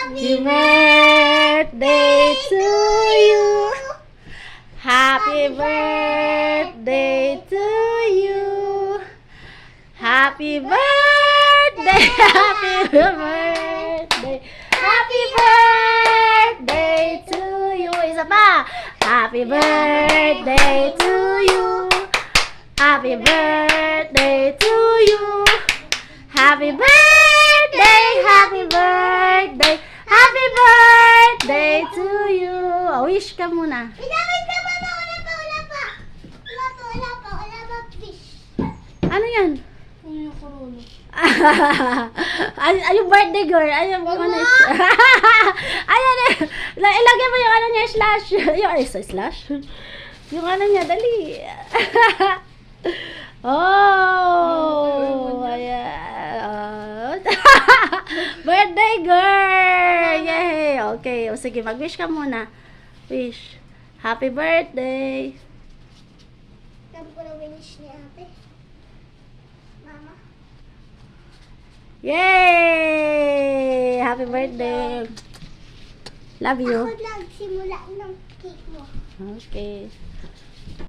Happy birthday to you. Happy birthday to you. Happy birthday. Happy birthday. Happy birthday to you. Isa pa. Happy birthday to you. Happy birthday to you. Happy birthday, happy birthday, happy birthday to you. Oh, wish ka muna. Wait ka mama, wala pa. Wala pa, fish. Ano yan? Ano yung corona? Ay, yung birthday girl. Ay, yung ano. Ayan eh. Ilagay mo yung ano niya, slash. Yung slash? Yung ano niya, dali. Oh, ayan. Birthday girl! Yay! Okay, o sige, mag-wish ka muna. Wish. Happy birthday! Sabi ko na winish ni ate. Mama. Yay! Happy birthday! Love you. Ako nagsimula ng cake mo. Okay.